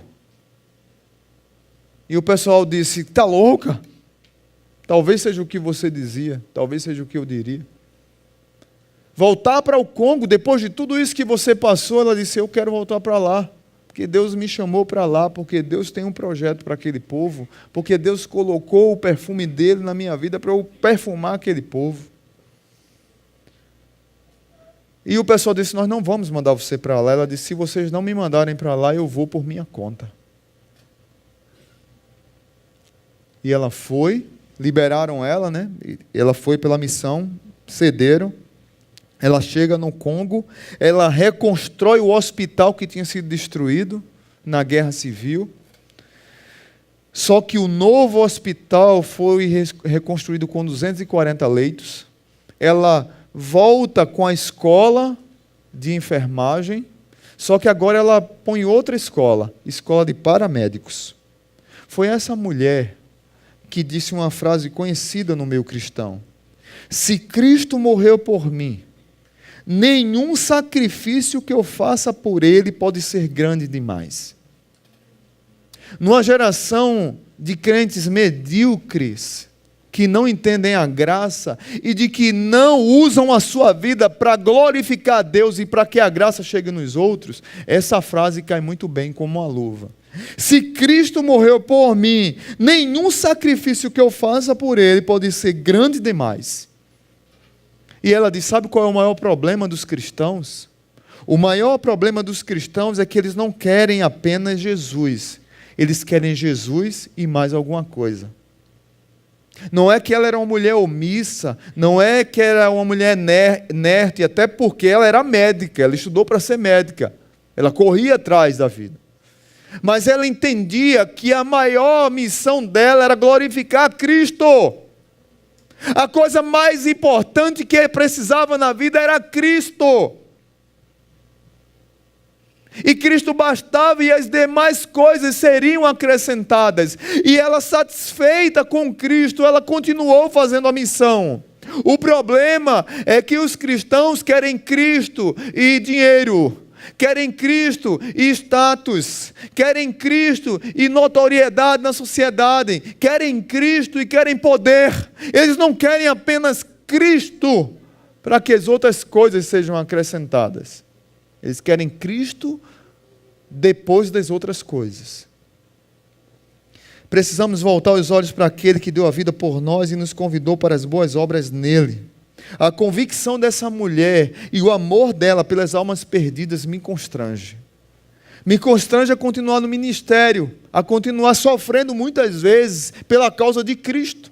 E o pessoal disse: está louca? Talvez seja o que você dizia, talvez seja o que eu diria. Voltar para o Congo, depois de tudo isso que você passou, ela disse: eu quero voltar para lá, porque Deus me chamou para lá, porque Deus tem um projeto para aquele povo, porque Deus colocou o perfume dele na minha vida para eu perfumar aquele povo. E o pessoal disse: nós não vamos mandar você para lá. Ela disse: se vocês não me mandarem para lá, eu vou por minha conta. E ela foi, liberaram ela, né? Ela foi pela missão, cederam. Ela chega no Congo, ela reconstrói o hospital que tinha sido destruído na Guerra Civil. Só que o novo hospital foi reconstruído com 240 leitos. Ela volta com a escola de enfermagem, só que agora ela põe outra escola de paramédicos. Foi essa mulher que disse uma frase conhecida no meio cristão: se Cristo morreu por mim, nenhum sacrifício que eu faça por Ele pode ser grande demais. Numa geração de crentes medíocres, que não entendem a graça e de que não usam a sua vida para glorificar a Deus e para que a graça chegue nos outros, essa frase cai muito bem como uma luva. Se Cristo morreu por mim, nenhum sacrifício que eu faça por Ele pode ser grande demais. E ela diz: sabe qual é o maior problema dos cristãos? O maior problema dos cristãos é que eles não querem apenas Jesus. Eles querem Jesus e mais alguma coisa. Não é que ela era uma mulher omissa, não é que era uma mulher inerte, até porque ela era médica, ela estudou para ser médica. Ela corria atrás da vida. Mas ela entendia que a maior missão dela era glorificar Cristo. A coisa mais importante que ele precisava na vida era Cristo. E Cristo bastava e as demais coisas seriam acrescentadas. E ela, satisfeita com Cristo, ela continuou fazendo a missão. O problema é que os cristãos querem Cristo e dinheiro. Querem Cristo e status, querem Cristo e notoriedade na sociedade, querem Cristo e querem poder. Eles não querem apenas Cristo para que as outras coisas sejam acrescentadas. Eles querem Cristo depois das outras coisas. Precisamos voltar os olhos para aquele que deu a vida por nós e nos convidou para as boas obras nele. A convicção dessa mulher e o amor dela pelas almas perdidas me constrange. Me constrange a continuar no ministério, a continuar sofrendo muitas vezes pela causa de Cristo.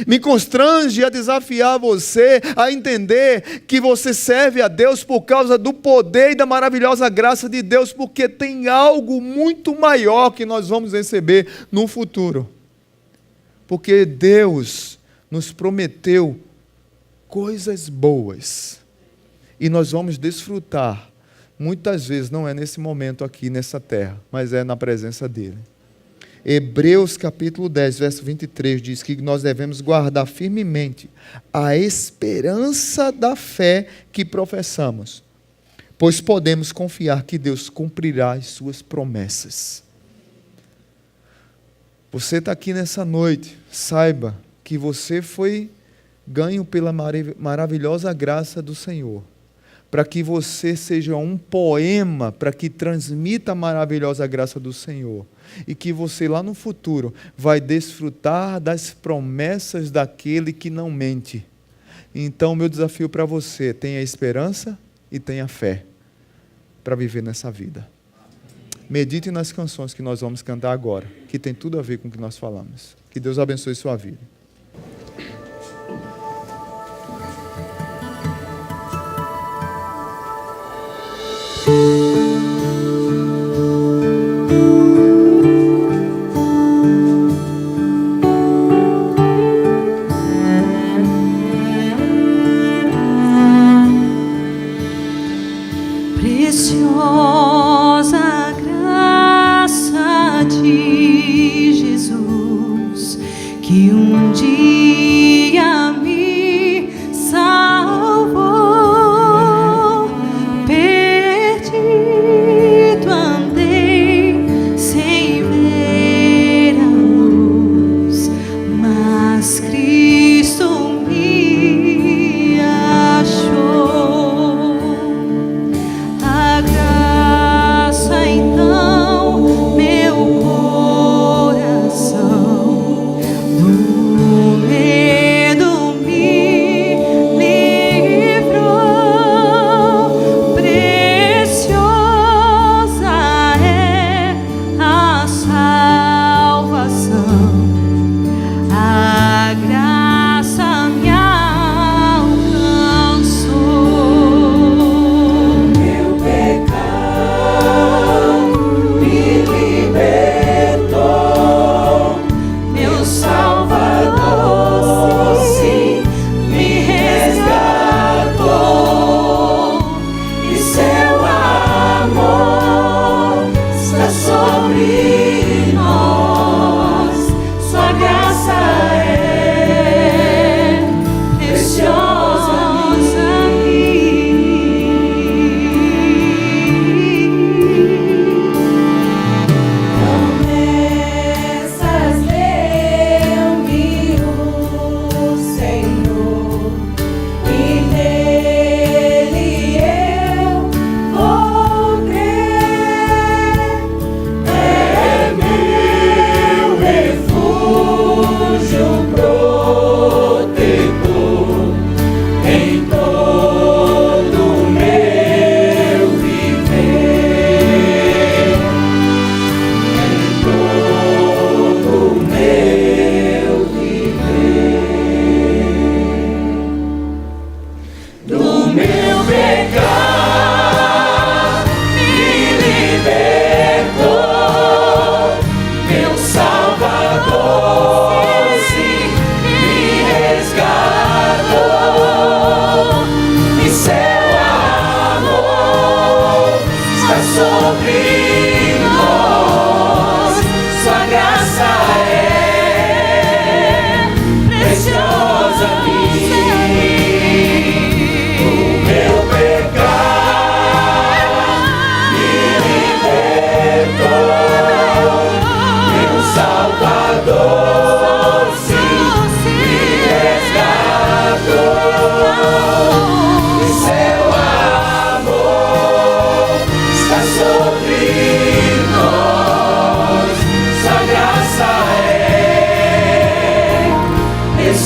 Me constrange a desafiar você a entender que você serve a Deus por causa do poder e da maravilhosa graça de Deus, porque tem algo muito maior que nós vamos receber no futuro. Porque Deus nos prometeu coisas boas e nós vamos desfrutar. Muitas vezes não é nesse momento aqui nessa terra, mas é na presença dele. Hebreus capítulo 10, verso 23 diz que nós devemos guardar firmemente a esperança da fé que professamos, pois podemos confiar que Deus cumprirá as suas promessas. Você está aqui nessa noite, saiba que você foi ganho pela maravilhosa graça do Senhor, para que você seja um poema, para que transmita a maravilhosa graça do Senhor, e que você lá no futuro vai desfrutar das promessas daquele que não mente. Então, meu desafio para você: tenha esperança e tenha fé para viver nessa vida. Medite nas canções que nós vamos cantar agora, que tem tudo a ver com o que nós falamos. Que Deus abençoe sua vida.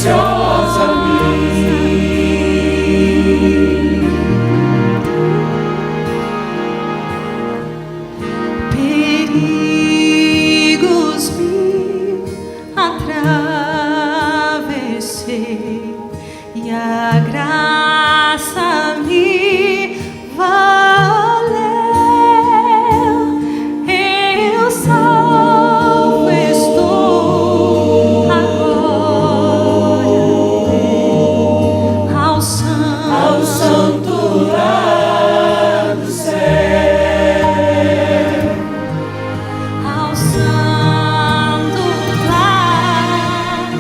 preciosa a mim. Perigos mil atravessei e a graça me valeu. Eu salvo estou agora ao santo Lá do céu, ao santo lar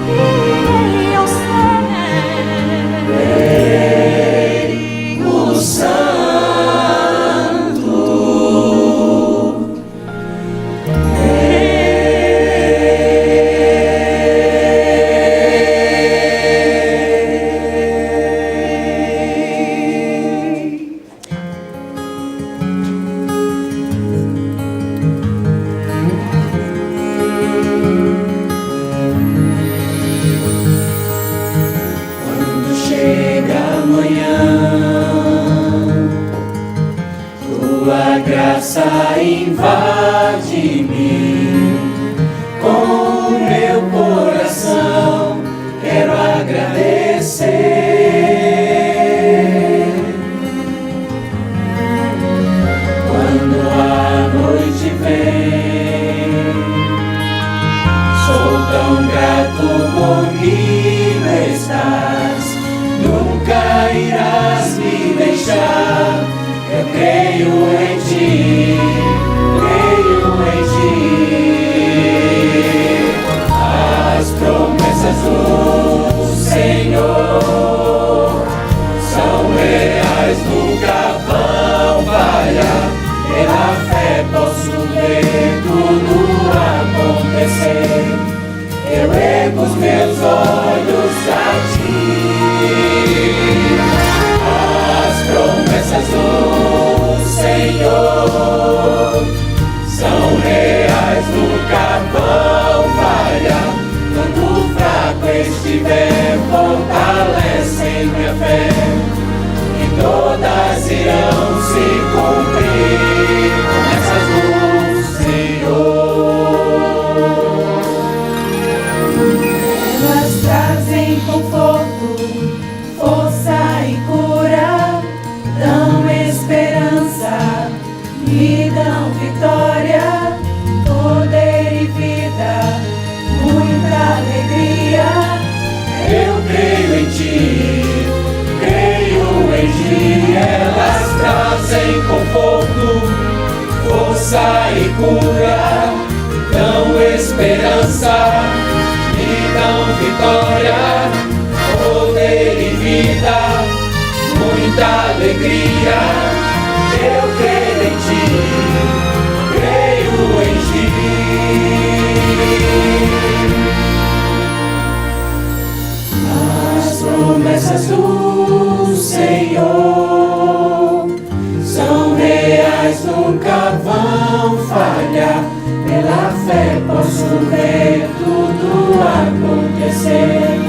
e ao céu, o santo. Quando chega amanhã, tua graça invade-me. Com o meu coração quero agradecer. Quando a noite vem, sou tão grato, comigo estás, nunca irás me deixar. Eu creio em ti, creio em ti. As promessas do Senhor são reais, nunca vão falhar. Pela fé posso ver tudo acontecer. Eu ergo os meus olhos a ti. As promessas do Senhor são reais, nunca vão falhar. Quando fraco estiver, fortalecem minha fé, e todas irão se cumprir. Promessas do Senhor. Elas trazem conforto, força e cura, dão esperança, me dão vitória, poder e vida, muita alegria. Eu creio em ti, creio em ti. Elas trazem conforto, força e cura, dão esperança, me dão vitória, poder e vida, muita alegria. Eu creio em ti, creio em ti. As promessas do Senhor são reais, nunca vão falhar. Pela fé posso ver tudo acontecer.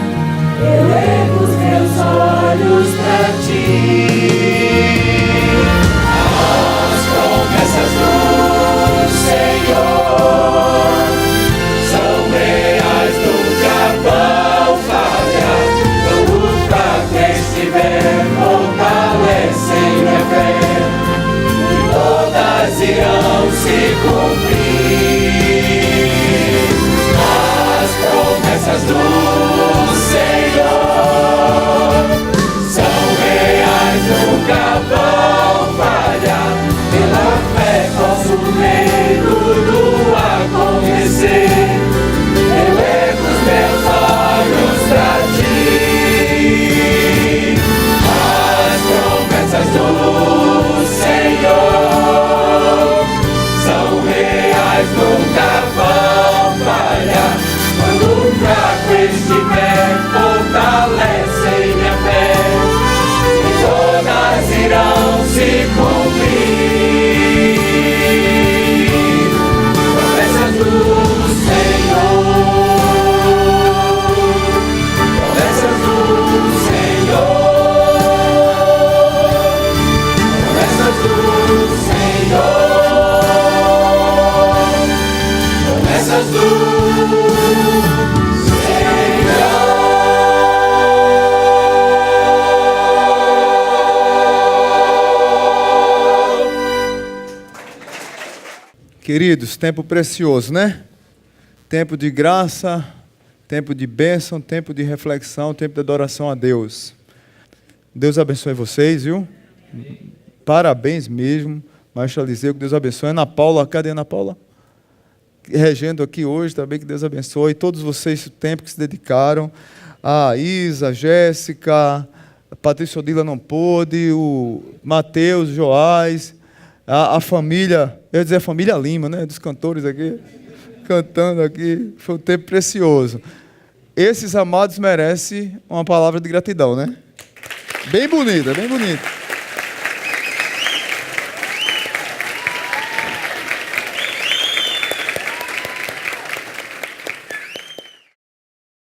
Eu ergo os meus olhos pra ti. As promessas do Senhor são reais, nunca vão falhar. Quando o fraco estiver, fortalecem minha fé, e todas irão se cumprir. As promessas do Senhor Queridos, tempo precioso, né? Tempo de graça, tempo de bênção, tempo de reflexão, tempo de adoração a Deus. Deus abençoe vocês, viu? Parabéns mesmo. Maestro Eliseu, que Deus abençoe. Ana Paula, cadê Ana Paula? Regendo aqui hoje, também que Deus abençoe. Todos vocês, o tempo que se dedicaram. A Isa, a Jéssica, a Patrícia Odila não pôde, o Mateus, Joás, a família, eu ia dizer a família Lima, né? Dos cantores aqui, cantando aqui. Foi um tempo precioso. Esses amados merecem uma palavra de gratidão, né? Bem bonita, bem bonita.